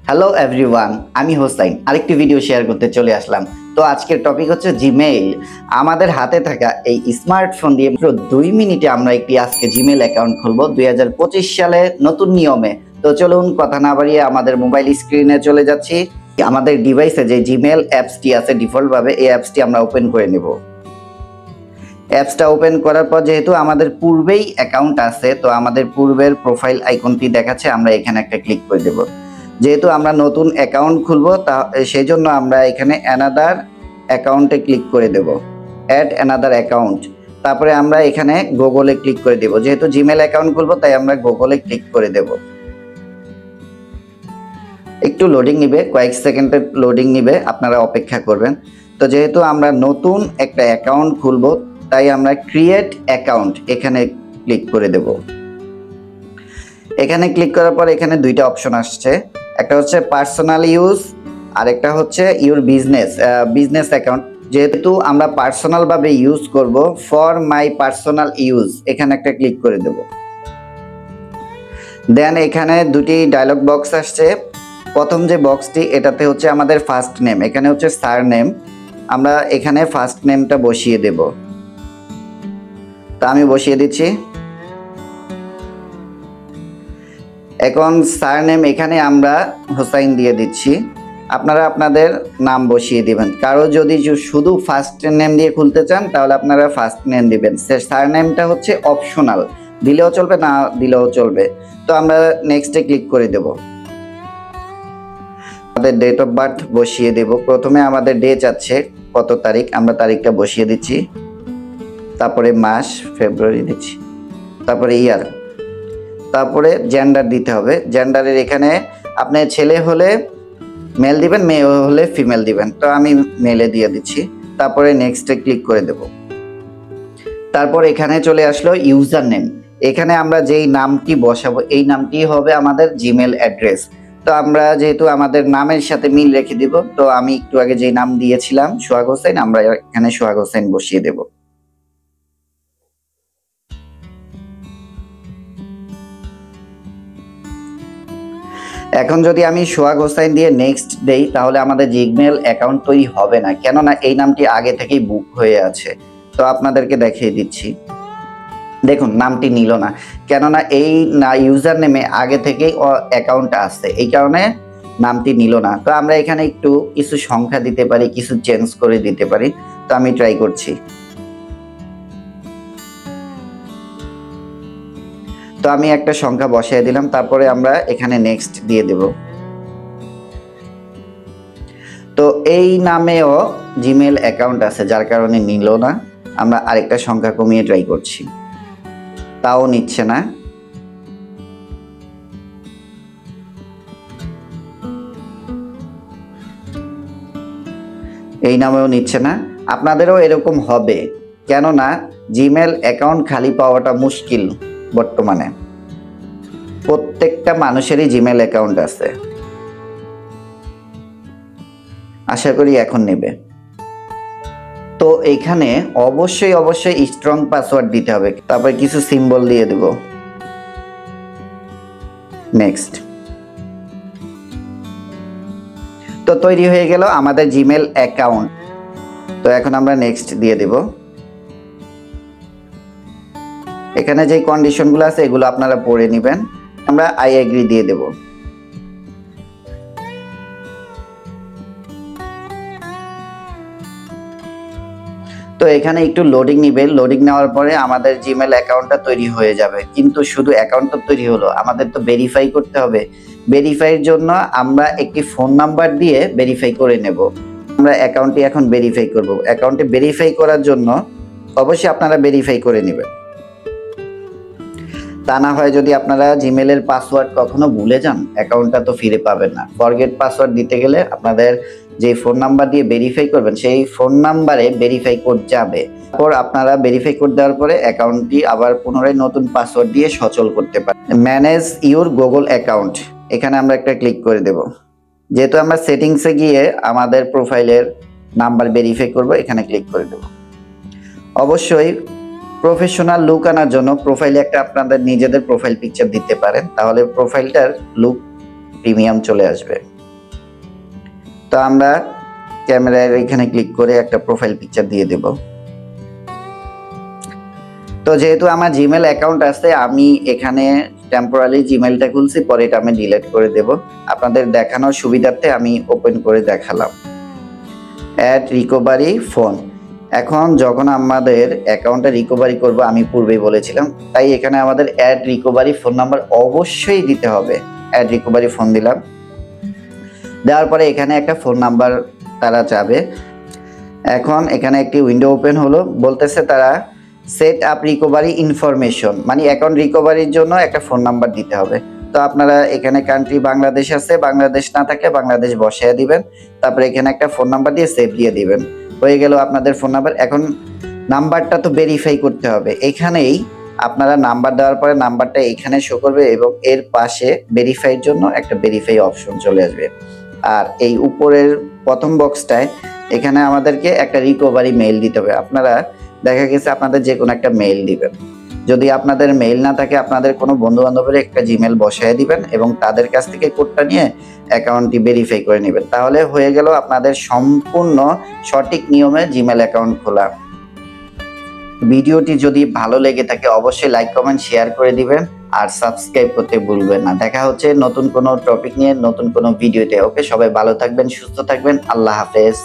Hello everyone, আমি হোসাইন আরেকটি video share করতে চলে আসলাম। তো আজকের টপিক হচ্ছে জিমেইল। আমাদের হাতে থাকা এই স্মার্টফোন দিয়ে মাত্র 2 মিনিটে আমরা আজকে জিমেইল অ্যাকাউন্ট খুলবো 2025 সালে নতুন নিয়মে। তো চলুন কথা না বাড়িয়ে আমাদের মোবাইল স্ক্রিনে চলে যাচ্ছি। আমাদের ডিভাইসে যে জিমেইল অ্যাপসটি আছে ডিফল্ট ভাবে, এই অ্যাপসটি আমরা ওপেন করে নেব। অ্যাপসটা ওপেন করার পর যেহেতু আমাদের পূর্বেই অ্যাকাউন্ট আছে, তো আমাদের পূর্বের প্রোফাইল আইকনটি দেখাচ্ছে, আমরা এখানে একটা ক্লিক করে দেব। যেহেতু আমরা নতুন অ্যাকাউন্ট খুলবো সেই জন্য আমরা এখানে অ্যানাদার অ্যাকাউন্টে ক্লিক করে দেব, অ্যাড অ্যানাদার অ্যাকাউন্ট। তারপরে আমরা এখানে গুগলে ক্লিক করে দেব। যেহেতু জিমেল অ্যাকাউন্ট খুলবো তাই আমরা গুগলে ক্লিক করে দেব। একটু লোডিং নিবে, কয়েক সেকেন্ডের লোডিং নিবে, আপনারা অপেক্ষা করবেন। তো যেহেতু আমরা নতুন একটা অ্যাকাউন্ট খুলবো তাই আমরা ক্রিয়েট অ্যাকাউন্ট এখানে ক্লিক করে দেব। এখানে ক্লিক করার পর এখানে দুইটা অপশন আসছে, একটা হচ্ছে পার্সোনাল ইউজ আর একটা হচ্ছে ইউর বিজনেস অ্যাকাউন্ট। যেহেতু আমরা পার্সোনাল ভাবে ইউজ করব, ফর মাই পার্সোনাল ইউজ এখানে একটা ক্লিক করে দেব। দেন এখানে দুটি ডায়লগ বক্স আসছে। প্রথম যে বক্সটি এটাতে হচ্ছে আমাদের ফার্স্ট নেম, এখানে হচ্ছে সার নেম, আমরা এখানে ফার্স্ট নেমটা বসিয়ে দেব। তা আমি বসিয়ে দিচ্ছি। এখন সার নেম এখানে আমরা হোসাইন দিয়ে দিচ্ছি, আপনারা আপনাদের নাম বসিয়ে দিবেন। কারো যদি শুধু ফার্স্ট নেম দিয়ে খুলতে চান তাহলে আপনারা ফার্স্ট নেম দিবেন। সার নেমটা হচ্ছে অপশনাল, দিলেও চলবে না দিলেও চলবে। তো আমরা নেক্সটে ক্লিক করে দেব। আমাদের ডেট অফ বার্থ বসিয়ে দেব। প্রথমে আমাদের ডে চাচ্ছে কত তারিখ, আমরা তারিখটা বসিয়ে দিচ্ছি। তারপরে মাস, ফেব্রুয়ারি দিচ্ছি। তারপরে ইয়ার, তারপরে জেন্ডার দিতে হবে। জেন্ডারের এখানে আপনি ছেলে হলে মেল দিবেন, মেয়ে হলে ফিমেল দিবেন। তো আমি মেলে দিয়ে দিচ্ছি। তারপরে নেক্সটে ক্লিক করে দেব। তারপর এখানে চলে আসলো ইউজার নেম। এখানে আমরা যেই নামটি বসাবো এই নামটি হবে আমাদের জিমেল অ্যাড্রেস। তো আমরা যেহেতু আমাদের নামের সাথে মিল রেখে দিব, তো আমি একটু আগে যেই নাম দিয়েছিলাম সোহাগ হোসেন, আমরা এখানে সোহাগ হোসেন বসিয়ে দেব। এখন যদি আমি সোহাগ হোসেন দিয়ে নেক্সট দেই তাহলে আমাদের জিমেল অ্যাকাউন্ট তৈরি হবে না, কেননা এই নামটি আগে থেকেই বুক হয়ে আছে। তো আপনাদেরকে দেখিয়ে দিচ্ছি, দেখুন নামটি নিল না, কেননা এই ইউজার নেমে আগে থেকেই অ্যাকাউন্ট আছে, এই কারণে নামটি নিল না। তো আমরা এখানে একটু কিছু সংখ্যা দিতে পারি, কিছু চেঞ্জ করে দিতে পারি। তো আমি ট্রাই করছি। তো আমি একটা সংখ্যা বসিয়ে দিলাম, তারপরে আমরা এখানে নেক্সট দিয়ে দেব। তো এই নামেও জিমেল অ্যাকাউন্ট আছে যার কারণে নিল না। আমরা আরেকটা সংখ্যা কমিয়ে ট্রাই করছি, তাও নিচ্ছে না। এই নামেও নিচ্ছে না। আপনাদেরও এরকম হবে, কেননা জিমেল অ্যাকাউন্ট খালি পাওয়াটা মুশকিল। বর্তমানে প্রত্যেকটা মানুষেরই জিমেল অ্যাকাউন্ট আছে। আশা করি এখন নেবে। তো এখানে অবশ্যই স্ট্রং পাসওয়ার্ড দিতে হবে। তারপর কিছু সিম্বল দিয়ে দেব। নেক্সট। তো তৈরি হয়ে গেল আমাদের জিমেল অ্যাকাউন্ট। তো এখন আমরা নেক্সট দিয়ে দেব। এখানে যে কন্ডিশনগুলো আছে এগুলো আপনারা পড়ে নেবেন। আমরা আই এগ্রি দিয়ে দেব। তো এখানে একটু লোডিং নিবে, লোডিং নেওয়ার পরে আমাদের জিমেল অ্যাকাউন্টটা তৈরি হয়ে যাবে। কিন্তু শুধু অ্যাকাউন্ট তো তৈরি হলো, আমাদের তো ভেরিফাই করতে হবে। ভেরিফাইয়ের জন্য আমরা একটি ফোন নাম্বার দিয়ে ভেরিফাই করে নেব। আমরা অ্যাকাউন্টটি এখন ভেরিফাই করব। অ্যাকাউন্টে ভেরিফাই করার জন্য অবশ্যই আপনারা ভেরিফাই করে নেবেন। তা না হয় যদি আপনারা জিমেলের পাসওয়ার্ড কখনো ভুলে যান, অ্যাকাউন্টটা তো ফিরে পাবেন না। ফরগেট পাসওয়ার্ড দিতে গেলে আপনাদের যে ফোন নাম্বার দিয়ে ভেরিফাই করবেন সেই ফোন নাম্বারে ভেরিফাই কোড যাবে। তারপর আপনারা ভেরিফাই কোড দেওয়ার পরে অ্যাকাউন্টটি আবার পুনরায় নতুন পাসওয়ার্ড দিয়ে সচল করতে পারেন। ম্যানেজ ইউর গুগল অ্যাকাউন্ট, এখানে আমরা একটা ক্লিক করে দেব। যেহেতু আমরা সেটিংসে গিয়ে আমাদের প্রোফাইলের নাম্বার ভেরিফাই করব, এখানে ক্লিক করে দেব। অবশ্যই প্রফেশনাল লুক আনার জন্য প্রোফাইলে একটা আপনাদের নিজেদের প্রোফাইল পিকচার দিতে পারেন, তাহলে প্রোফাইলটার লুক প্রিমিয়াম চলে আসবে। তো আমরা ক্যামেরার এখানে ক্লিক করে একটা প্রোফাইল পিকচার দিয়ে দেব। তো যেহেতু আমার জিমেল অ্যাকাউন্ট আছে, আমি এখানে টেম্পোরারি জিমেলটা খুলছি, পরে এটা আমি ডিলিট করে দেব। আপনাদের দেখানোর সুবিধার্থে আমি ওপেন করে দেখালাম। Add recovery phone. এখন যখন আমাদের অ্যাকাউন্টে রিকভারি করব, আমি পূর্বেই বলেছিলাম, তাই এখানে আমাদের অ্যাড রিকভারি ফোন নাম্বার অবশ্যই দিতে হবে। অ্যাড রিকভারি ফোন দিলাম, দেওয়ার পরে এখানে একটা ফোন নাম্বার তারা চাবে। এখন এখানে একটি উইন্ডো ওপেন হলো, বলতেছে তারা সেট আপ রিকভারি ইনফরমেশন, মানে অ্যাকাউন্ট রিকভারির জন্য একটা ফোন নাম্বার দিতে হবে। তো আপনারা এখানে কান্ট্রি বাংলাদেশ আছে, বাংলাদেশ না থাকে বাংলাদেশ বসিয়ে দিবেন, তারপরে এখানে একটা ফোন নাম্বার দিয়ে সেভ দিয়ে দিবেন। হয়ে গেল আপনাদের ফোন নাম্বার। এখন নাম্বারটা তো ভেরিফাই করতে হবে, এখানেই আপনারা নাম্বার দেওয়ার পরে নাম্বারটা এখানে শো করবে এবং এর পাশে ভেরিফাইয়ের জন্য একটা ভেরিফাই অপশন চলে আসবে। আর এই উপরের প্রথম বক্সটায় এখানে আমাদেরকে একটা রিকভারি মেইল দিতে হবে। আপনারা দেখা গেছে আপনাদের যে কোনো একটা মেইল দিবেন। যদি আপনাদের মেইল না থাকে, আপনাদের কোনো বন্ধু বান্ধবের একটা জিমেল বসায় দিবেন এবং তাদের কাছ থেকে কোডটা নিয়ে অ্যাকাউন্টটি ভেরিফাই করে নেবেন। তাহলে হয়ে গেল আপনাদের সম্পূর্ণ সঠিক নিয়মে জিমেল অ্যাকাউন্ট খোলা। ভিডিওটি যদি ভালো লেগে থাকে অবশ্যই লাইক কমেন্ট শেয়ার করে দিবেন আর সাবস্ক্রাইব করতে ভুলবেন না। দেখা হচ্ছে নতুন কোনো টপিক নিয়ে নতুন কোনো ভিডিওতে। ওকে, সবাই ভালো থাকবেন, সুস্থ থাকবেন, আল্লাহ হাফেজ।